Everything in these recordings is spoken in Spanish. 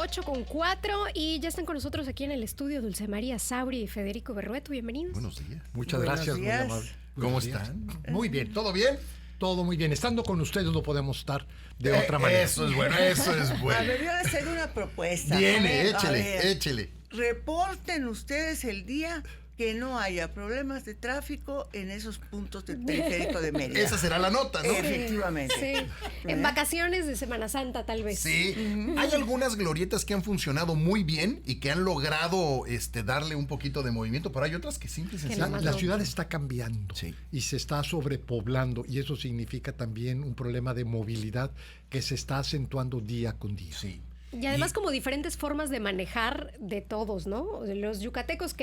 8:04 y ya están con nosotros aquí en el estudio Dulce María Sauri y Federico Berrueto. Bienvenidos. Buenos días. Muchas gracias, muy amable. ¿Cómo están? Muy bien, ¿todo bien? Todo muy bien. Estando con ustedes no podemos estar de otra manera. Eso es bueno, eso es bueno. A ver, voy a hacer una propuesta. Viene, A ver, échele. Reporten ustedes el día que no haya problemas de tráfico en esos puntos del periférico de Mérida. Esa será la nota, ¿no? Efectivamente. Sí. En vacaciones de Semana Santa, tal vez. Sí. Hay algunas glorietas que han funcionado muy bien y que han logrado darle un poquito de movimiento, pero hay otras que simple y sencillamente... La ciudad está cambiando, sí, y se está sobrepoblando, y eso significa también un problema de movilidad que se está acentuando día con día. Sí. Y además como diferentes formas de manejar de todos, ¿no? Los yucatecos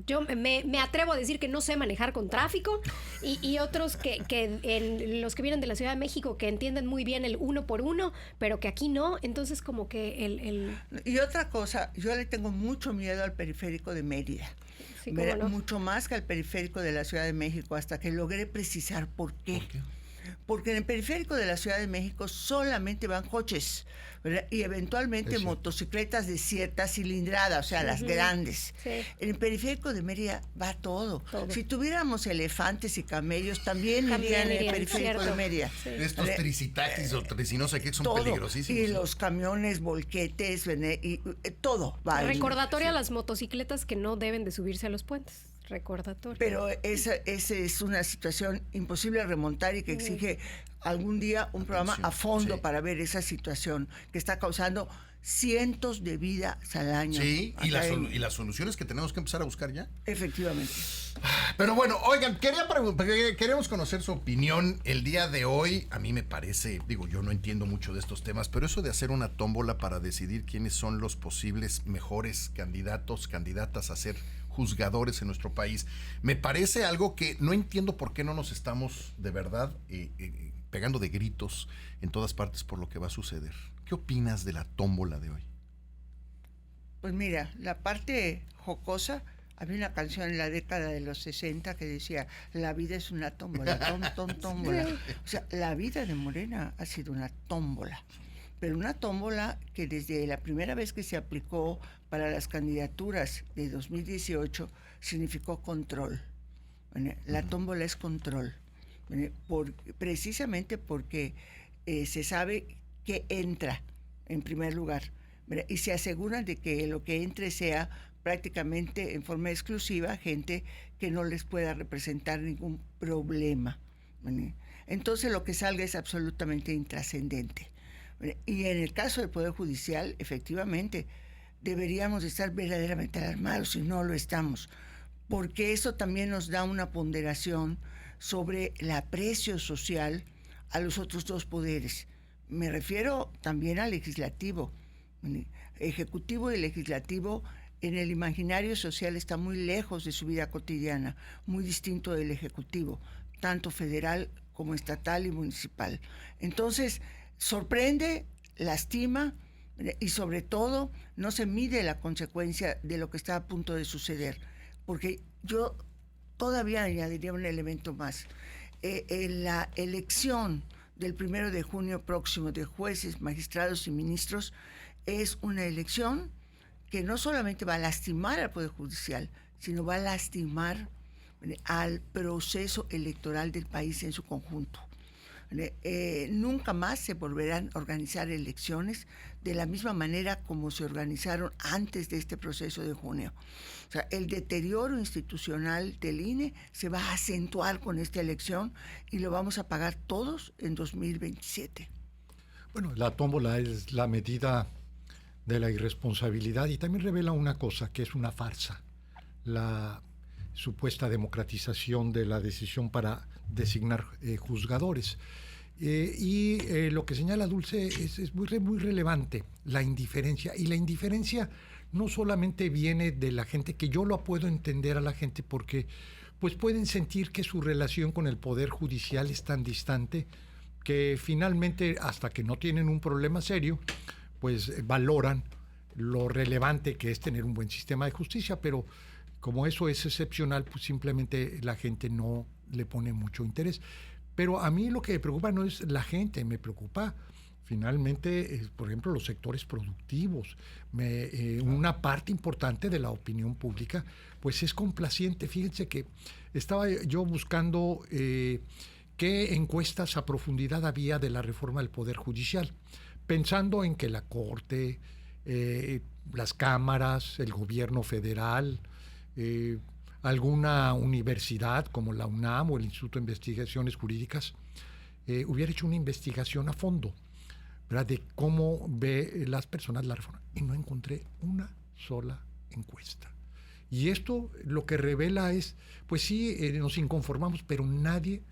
yo me atrevo a decir que no sé manejar con tráfico y otros que los que vienen de la Ciudad de México que entienden muy bien el uno por uno, pero que aquí no. Entonces como que Y otra cosa, yo le tengo mucho miedo al periférico de Mérida. Sí, ¿cómo no? Mucho más que al periférico de la Ciudad de México, hasta que logré precisar por qué. ¿Por qué? Porque en el periférico de la Ciudad de México solamente van coches, ¿verdad? Y eventualmente motocicletas de cierta cilindrada, o sea, las grandes. Sí. En el periférico de Mérida va todo. Si tuviéramos elefantes y camellos, también irían en el periférico de Mérida. Sí. Estos tricitaxis o no sé qué son todo. peligrosísimos. Y los camiones, volquetes, y todo va ahí. Recordatorio a las motocicletas que no deben de subirse a los puentes. Recordatorio. Pero esa es una situación imposible de remontar y que exige algún día un programa a fondo para ver esa situación que está causando cientos de vidas al año. Sí, y las soluciones que tenemos que empezar a buscar ya. Efectivamente. Pero bueno, oigan, queremos conocer su opinión el día de hoy. A mí me parece, yo no entiendo mucho de estos temas, pero eso de hacer una tómbola para decidir quiénes son los posibles mejores candidatas a ser juzgadores en nuestro país, me parece algo que no entiendo por qué no nos estamos de verdad pegando de gritos en todas partes por lo que va a suceder. ¿Qué opinas de la tómbola de hoy? Pues mira, la parte jocosa, había una canción en la década de los 60 que decía, la vida es una tómbola, tómbola. O sea, la vida de Morena ha sido una tómbola. Pero una tómbola que desde la primera vez que se aplicó para las candidaturas de 2018 significó control. La tómbola es control, precisamente porque se sabe que entra en primer lugar, y se aseguran de que lo que entre sea prácticamente en forma exclusiva gente que no les pueda representar ningún problema. Entonces lo que salga es absolutamente intrascendente. Y en el caso del Poder Judicial, efectivamente, deberíamos estar verdaderamente alarmados y no lo estamos, porque eso también nos da una ponderación sobre el aprecio social a los otros dos poderes. Me refiero también al legislativo. Ejecutivo y legislativo en el imaginario social está muy lejos de su vida cotidiana, muy distinto del ejecutivo, tanto federal como estatal y municipal. Entonces, sorprende, lastima y sobre todo no se mide la consecuencia de lo que está a punto de suceder. Porque yo todavía añadiría un elemento más. La elección del 1 de junio próximo de jueces, magistrados y ministros es una elección que no solamente va a lastimar al Poder Judicial, sino va a lastimar al proceso electoral del país en su conjunto. Nunca más se volverán a organizar elecciones de la misma manera como se organizaron antes de este proceso de junio. O sea, el deterioro institucional del INE se va a acentuar con esta elección y lo vamos a pagar todos en 2027. Bueno, la tómbola es la medida de la irresponsabilidad y también revela una cosa, que es una farsa. La supuesta democratización de la decisión para designar juzgadores. Lo que señala Dulce es muy relevante, la indiferencia. Y la indiferencia no solamente viene de la gente, que yo lo puedo entender a la gente porque pues pueden sentir que su relación con el Poder Judicial es tan distante que finalmente, hasta que no tienen un problema serio, pues valoran lo relevante que es tener un buen sistema de justicia, pero como eso es excepcional, pues simplemente la gente no le pone mucho interés. Pero a mí lo que me preocupa no es la gente, me preocupa Finalmente, por ejemplo, los sectores productivos, una parte importante de la opinión pública, pues es complaciente. Fíjense que estaba yo buscando qué encuestas a profundidad había de la reforma del Poder Judicial, pensando en que la Corte, las cámaras, el gobierno federal, alguna universidad como la UNAM o el Instituto de Investigaciones Jurídicas, hubiera hecho una investigación a fondo, ¿verdad?, de cómo ve las personas la reforma. Y no encontré una sola encuesta. Y esto lo que revela es, pues sí, nos inconformamos, pero nadie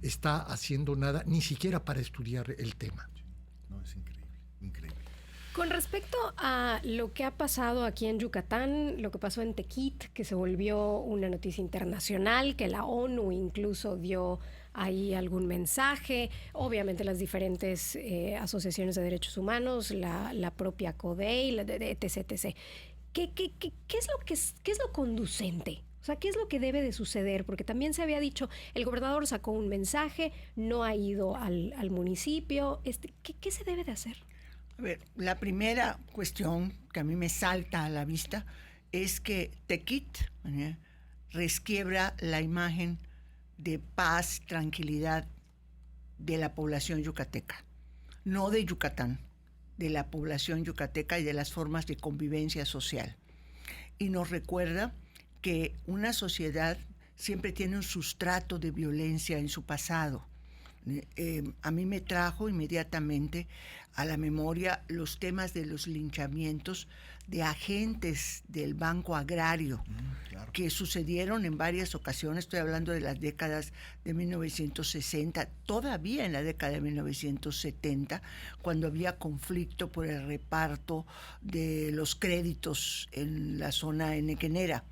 está haciendo nada, ni siquiera para estudiar el tema. No, es increíble, increíble. Con respecto a lo que ha pasado aquí en Yucatán, lo que pasó en Tequit, que se volvió una noticia internacional, que la ONU incluso dio ahí algún mensaje, obviamente las diferentes asociaciones de derechos humanos, la propia CODEI, etc. ¿Qué es lo conducente? O sea, ¿qué es lo que debe de suceder? Porque también se había dicho, el gobernador sacó un mensaje, no ha ido al municipio. ¿Qué se debe de hacer? A ver, la primera cuestión que a mí me salta a la vista es que Tequit resquiebra la imagen de paz, tranquilidad de la población yucateca, no de Yucatán, de la población yucateca y de las formas de convivencia social. Y nos recuerda que una sociedad siempre tiene un sustrato de violencia en su pasado. A mí me trajo inmediatamente a la memoria los temas de los linchamientos de agentes del Banco Agrario, claro, que sucedieron en varias ocasiones. Estoy hablando de las décadas de 1960, todavía en la década de 1970, cuando había conflicto por el reparto de los créditos en la zona henequenera.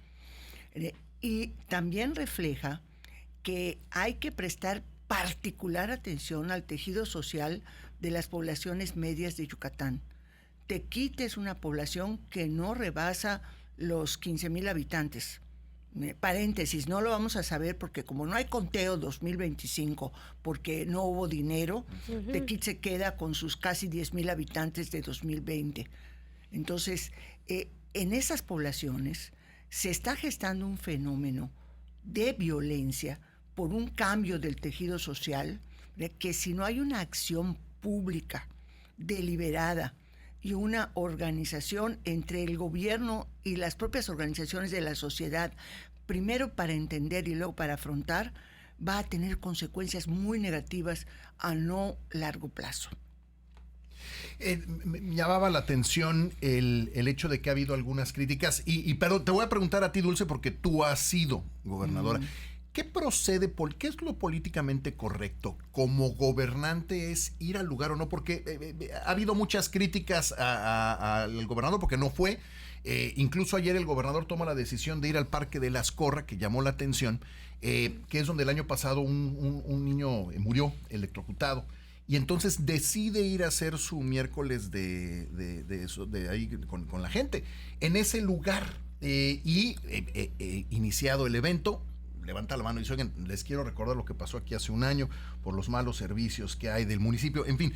Y también refleja que hay que prestar particular atención al tejido social de las poblaciones medias de Yucatán. Tequit es una población que no rebasa los 15,000 habitantes. Paréntesis, no lo vamos a saber porque como no hay conteo 2025, porque no hubo dinero, Tequit se queda con sus casi 10,000 habitantes de 2020. Entonces, en esas poblaciones se está gestando un fenómeno de violencia por un cambio del tejido social, que si no hay una acción pública, deliberada, y una organización entre el gobierno y las propias organizaciones de la sociedad, primero para entender y luego para afrontar, va a tener consecuencias muy negativas a no largo plazo. Me llamaba la atención el hecho de que ha habido algunas críticas, pero te voy a preguntar a ti, Dulce, porque tú has sido gobernadora. ¿Qué procede? ¿Qué es lo políticamente correcto? ¿Como gobernante es ir al lugar o no? Porque ha habido muchas críticas al gobernador porque no fue. Incluso ayer el gobernador toma la decisión de ir al Parque de Las Corras, que llamó la atención, que es donde el año pasado un niño murió electrocutado. Y entonces decide ir a hacer su miércoles de ahí con la gente. En ese lugar, iniciado el evento, levanta la mano y dice, oigan, les quiero recordar lo que pasó aquí hace un año por los malos servicios que hay del municipio. En fin,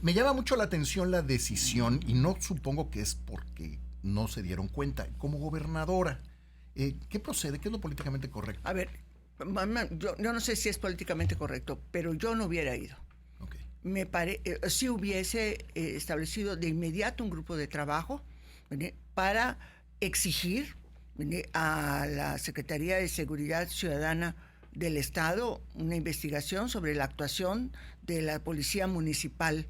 me llama mucho la atención la decisión y no supongo que es porque no se dieron cuenta. Como gobernadora, ¿qué procede? ¿Qué es lo políticamente correcto? A ver, yo no sé si es políticamente correcto, pero yo no hubiera ido. Okay. Si hubiese establecido de inmediato un grupo de trabajo para exigir a la Secretaría de Seguridad Ciudadana del Estado una investigación sobre la actuación de la Policía Municipal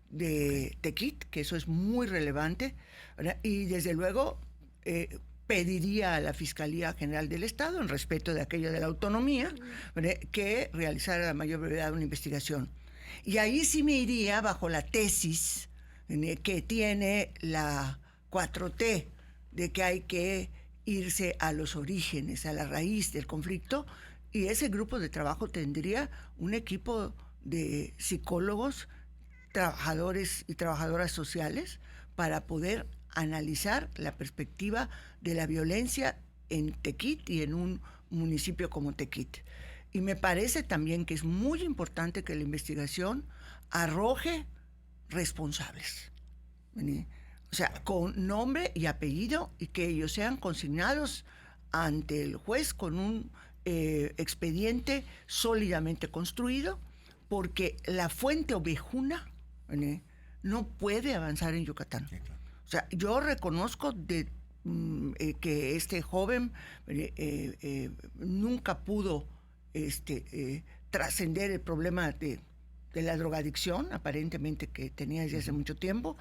de Tequit, que eso es muy relevante, ¿verdad? Y desde luego pediría a la Fiscalía General del Estado, en respeto de aquello de la autonomía, ¿verdad?, que realizara a la mayor brevedad una investigación. Y ahí sí me iría bajo la tesis que tiene la 4T, de que hay que irse a los orígenes, a la raíz del conflicto, y ese grupo de trabajo tendría un equipo de psicólogos, trabajadores y trabajadoras sociales para poder analizar la perspectiva de la violencia en Tequit y en un municipio como Tequit. Y me parece también que es muy importante que la investigación arroje responsables. O sea, con nombre y apellido, y que ellos sean consignados ante el juez con un expediente sólidamente construido, porque la fuente ovejuna no puede avanzar en Yucatán. Sí, claro. O sea, yo reconozco que este joven nunca pudo trascender el problema de la drogadicción, aparentemente que tenía desde hace mucho tiempo,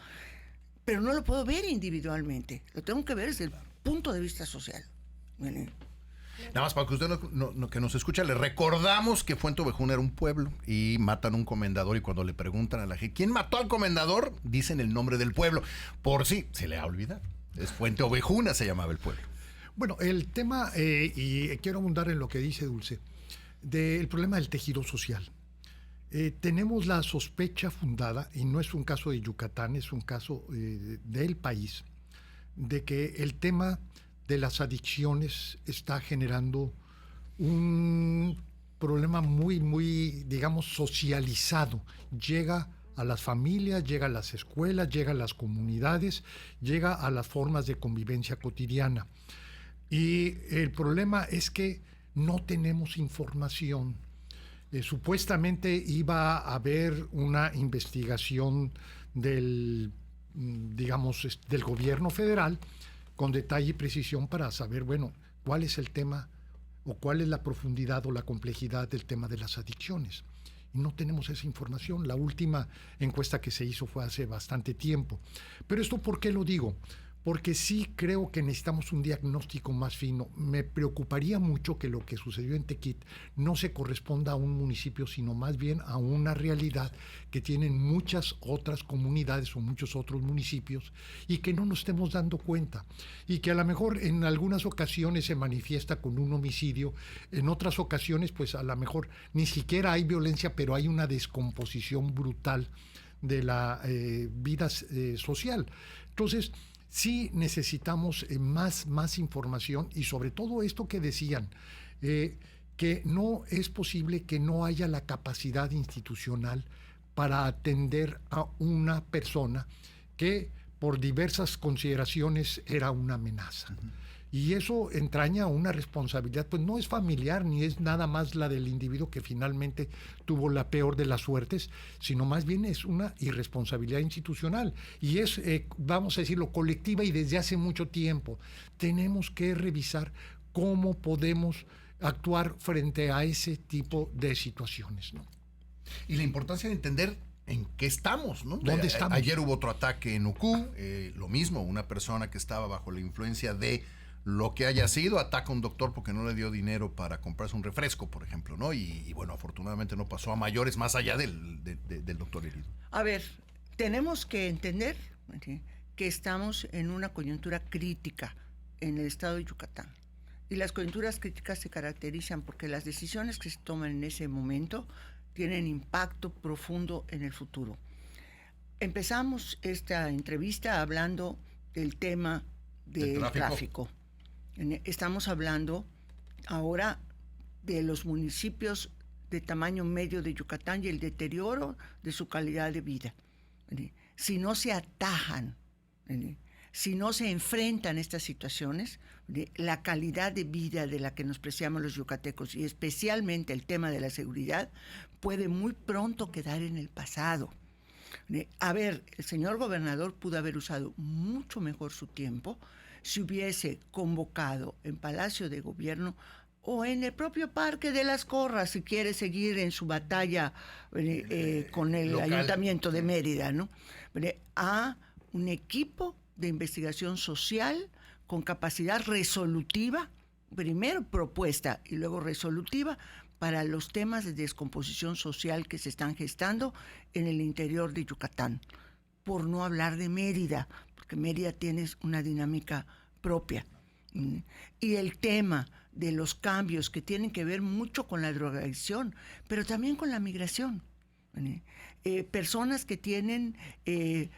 pero no lo puedo ver individualmente, lo tengo que ver desde el punto de vista social. Nada más para que usted que nos escucha, le recordamos que Fuente Ovejuna era un pueblo y matan a un comendador, y cuando le preguntan a la gente ¿quién mató al comendador?, dicen el nombre del pueblo, por si se le ha olvidado. Es Fuente Ovejuna, se llamaba el pueblo. Bueno, el tema, y quiero abundar en lo que dice Dulce, del problema del tejido social. Tenemos la sospecha fundada, y no es un caso de Yucatán, es un caso del país, de que el tema de las adicciones está generando un problema muy, digamos, socializado. Llega a las familias, llega a las escuelas, llega a las comunidades, llega a las formas de convivencia cotidiana. Y el problema es que no tenemos información. Supuestamente iba a haber una investigación del gobierno federal con detalle y precisión para saber, bueno, cuál es el tema o cuál es la profundidad o la complejidad del tema de las adicciones. Y no tenemos esa información. La última encuesta que se hizo fue hace bastante tiempo. Pero esto, ¿por qué lo digo? Porque sí creo que necesitamos un diagnóstico más fino. Me preocuparía mucho que lo que sucedió en Tequit no se corresponda a un municipio, sino más bien a una realidad que tienen muchas otras comunidades o muchos otros municipios, y que no nos estemos dando cuenta. Y que a lo mejor en algunas ocasiones se manifiesta con un homicidio, en otras ocasiones pues a lo mejor ni siquiera hay violencia, pero hay una descomposición brutal de la vida social. Entonces, sí necesitamos más información, y sobre todo esto que decían, que no es posible que no haya la capacidad institucional para atender a una persona que por diversas consideraciones era una amenaza. Uh-huh. Y eso entraña una responsabilidad, pues no es familiar ni es nada más la del individuo que finalmente tuvo la peor de las suertes, sino más bien es una irresponsabilidad institucional. Y es, vamos a decirlo, colectiva, y desde hace mucho tiempo. Tenemos que revisar cómo podemos actuar frente a ese tipo de situaciones, ¿no? Y la importancia de entender en qué estamos, ¿no? ¿Dónde estamos? Ayer hubo otro ataque en Ucú, lo mismo, una persona que estaba bajo la influencia de lo que haya sido, ataca a un doctor porque no le dio dinero para comprarse un refresco, por ejemplo, ¿no? Y bueno, afortunadamente no pasó a mayores más allá del doctor herido. A ver, tenemos que entender que estamos en una coyuntura crítica en el estado de Yucatán. Y las coyunturas críticas se caracterizan porque las decisiones que se toman en ese momento tienen impacto profundo en el futuro. Empezamos esta entrevista hablando del tema del tráfico. Estamos hablando ahora de los municipios de tamaño medio de Yucatán y el deterioro de su calidad de vida. Si no se atajan, si no se enfrentan estas situaciones, la calidad de vida de la que nos preciamos los yucatecos, y especialmente el tema de la seguridad, puede muy pronto quedar en el pasado. A ver, el señor gobernador pudo haber usado mucho mejor su tiempo si hubiese convocado en Palacio de Gobierno o en el propio Parque de las Corras, si quiere seguir en su batalla con el local. Ayuntamiento de Mérida, ¿no? A un equipo de investigación social con capacidad resolutiva, primero propuesta y luego resolutiva, para los temas de descomposición social que se están gestando en el interior de Yucatán. Por no hablar de Mérida, porque Mérida tiene una dinámica propia. Y el tema de los cambios que tienen que ver mucho con la drogadicción, pero también con la migración. Personas que tienen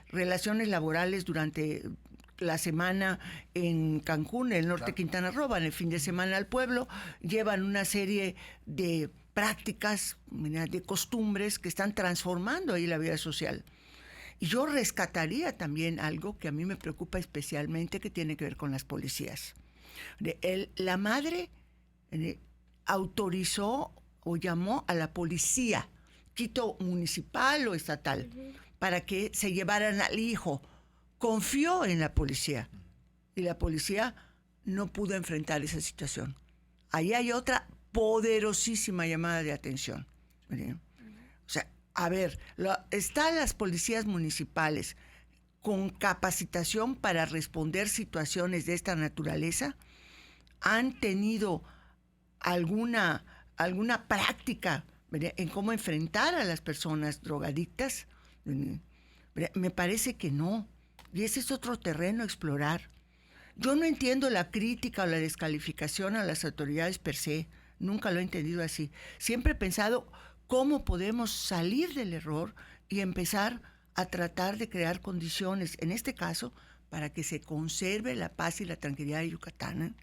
relaciones laborales durante la semana en Cancún, el norte de Quintana Roo, van el fin de semana al pueblo, llevan una serie de prácticas, de costumbres que están transformando ahí la vida social. Y yo rescataría también algo que a mí me preocupa especialmente, que tiene que ver con las policías. La madre autorizó o llamó a la policía, Quito municipal o estatal, para que se llevaran al hijo. Confió en la policía y la policía no pudo enfrentar esa situación. Ahí hay otra poderosísima llamada de atención. O sea, a ver, están las policías municipales con capacitación para responder situaciones de esta naturaleza. ¿Han tenido alguna práctica en cómo enfrentar a las personas drogadictas? Me parece que no. Y ese es otro terreno a explorar. Yo no entiendo la crítica o la descalificación a las autoridades per se. Nunca lo he entendido así. Siempre he pensado cómo podemos salir del error y empezar a tratar de crear condiciones, en este caso, para que se conserve la paz y la tranquilidad de Yucatán.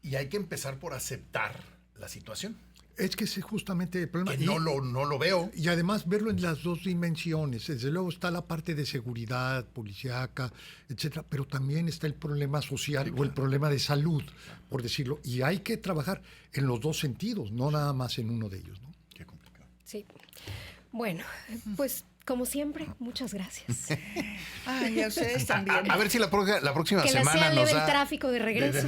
Y hay que empezar por aceptar la situación. Es que ese es justamente el problema. Que no lo veo. Y además verlo en las dos dimensiones. Desde luego está la parte de seguridad, policíaca, etcétera, pero también está el problema social, sí, claro, o el problema de salud, por decirlo. Y hay que trabajar en los dos sentidos, no nada más en uno de ellos, ¿no? Qué complicado. Sí. Bueno, pues como siempre, muchas gracias. Ay, a ustedes también. A ver si la próxima que semana sea nos leve da... el tráfico de regreso.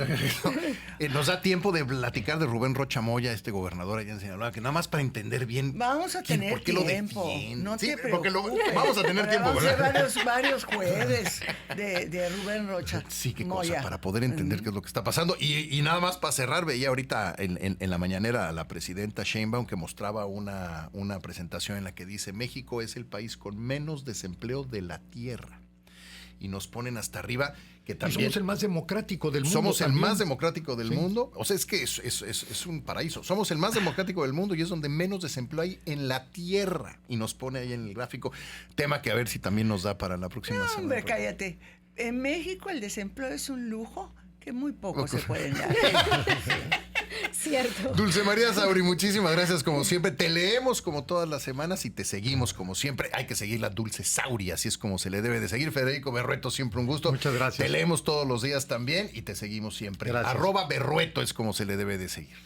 Nos da tiempo de platicar de Rubén Rocha Moya, este gobernador allá en Sinaloa, que nada más para entender bien... Vamos a tener ¿por qué tiempo. No te porque vamos a tener tiempo, vamos ¿verdad? a hacer varios jueves de Rubén Rocha. Sí, qué Moya. cosa, para poder entender qué es lo que está pasando. Y nada más para cerrar, veía ahorita en la mañanera a la presidenta Sheinbaum que mostraba una presentación en la que dice: México es el país con menos desempleo de la tierra. Y nos ponen hasta arriba, que también... Y somos el más democrático del mundo. Somos también. el más democrático del Sí. mundo. O sea, es que es un paraíso. Somos el más democrático del mundo y es donde menos desempleo hay en la tierra. Y nos pone ahí en el gráfico. Tema que a ver si también nos da para la próxima semana. Hombre, cállate. En México el desempleo es un lujo que muy pocos se pueden dar. Cierto. Dulce María Sauri, muchísimas gracias como siempre. Te leemos como todas las semanas y te seguimos como siempre. Hay que seguir la Dulce Sauri, así es como se le debe de seguir. Federico Berrueto, siempre un gusto. Muchas gracias. Te leemos todos los días también y te seguimos siempre. Gracias. @Berrueto es como se le debe de seguir.